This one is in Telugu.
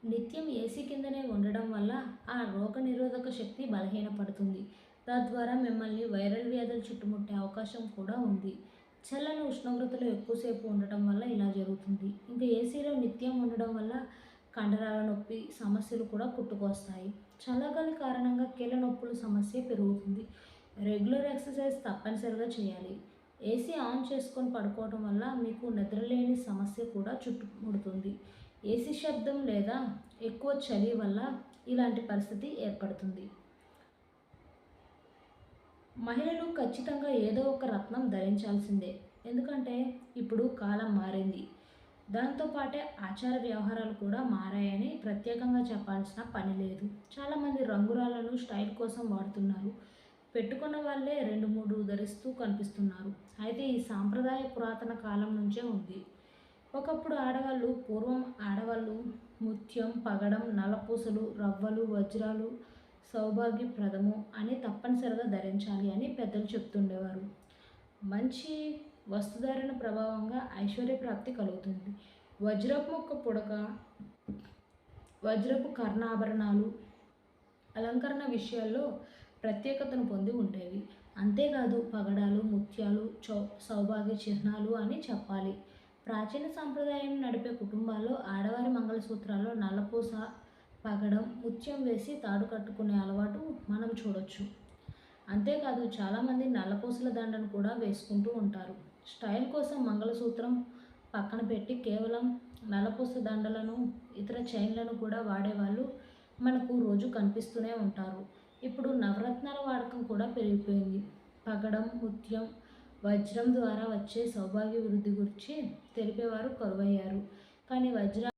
నిత్యం ఏసీ కిందనే ఉండడం వల్ల ఆ రోగనిరోధక శక్తి బలహీనపడుతుంది. తద్వారా మిమ్మల్ని వైరల్ వ్యాధులు చుట్టుముట్టే అవకాశం కూడా ఉంది. చల్లని ఉష్ణోగ్రతలు ఎక్కువసేపు ఉండటం వల్ల ఇలా జరుగుతుంది. ఇంకా ఏసీలో నిత్యం ఉండడం వల్ల కండరాల నొప్పి సమస్యలు కూడా పుట్టుకొస్తాయి. చల్లగాలి కారణంగా కీళ్ళ నొప్పుల సమస్య పెరుగుతుంది. రెగ్యులర్ ఎక్సర్సైజ్ తప్పనిసరిగా చేయాలి. ఏసీ ఆన్ చేసుకొని పడుకోవడం వల్ల మీకు నిద్రలేని సమస్య కూడా చుట్టుముడుతుంది. ఏసీ శబ్దం లేదా ఎక్కువ చలి వల్ల ఇలాంటి పరిస్థితి ఏర్పడుతుంది. మహిళలు ఖచ్చితంగా ఏదో ఒక రత్నం ధరించాల్సిందే. ఎందుకంటే ఇప్పుడు కాలం మారింది. దాంతోపాటే ఆచార వ్యవహారాలు కూడా మారాయని ప్రత్యేకంగా చెప్పాల్సిన పని లేదు. చాలామంది రంగురాలను స్టైల్ కోసం వాడుతున్నారు. పెట్టుకున్న వాళ్ళే 2, 3 ధరిస్తూ కనిపిస్తున్నారు. అయితే ఈ సాంప్రదాయ పురాతన కాలం నుంచే ఉంది. ఒకప్పుడు పూర్వం ఆడవాళ్ళు ముత్యం, పగడం, నల్లపూసలు, రవ్వలు, వజ్రాలు సౌభాగ్యప్రదము అని తప్పనిసరిగా ధరించాలి అని పెద్దలు చెప్తుండేవారు. మంచి వస్తుధారణ ప్రభావంగా ఐశ్వర్య ప్రాప్తి కలుగుతుంది. వజ్రపు ముక్క పుడక, వజ్రపు కర్ణాభరణాలు అలంకరణ విషయాల్లో ప్రత్యేకతను పొంది ఉండేవి. అంతేకాదు పగడాలు, ముత్యాలు సౌభాగ్య చిహ్నాలు అని చెప్పాలి. ప్రాచీన సంప్రదాయం నడిపే కుటుంబాల్లో ఆడవారి మంగళసూత్రాల్లో నల్లపూస, పగడం, ముత్యం వేసి తాడు కట్టుకునే అలవాటు మనం చూడొచ్చు. అంతేకాదు చాలామంది నల్లపూసల దండను కూడా వేసుకుంటూ ఉంటారు. స్టైల్ కోసం మంగళసూత్రం పక్కన పెట్టి కేవలం నల్లపూస దండలను, ఇతర చైన్లను కూడా వాడేవాళ్ళు మనకు రోజు కనిపిస్తూనే ఉంటారు. ఇప్పుడు నవరత్నాల వాడకం కూడా పెరిగిపోయింది. పగడం, ముత్యం, వజ్రం ద్వారా వచ్చే సౌభాగ్య వృద్ధి గురించి తెలిపేవారు కరువయ్యారు. కానీ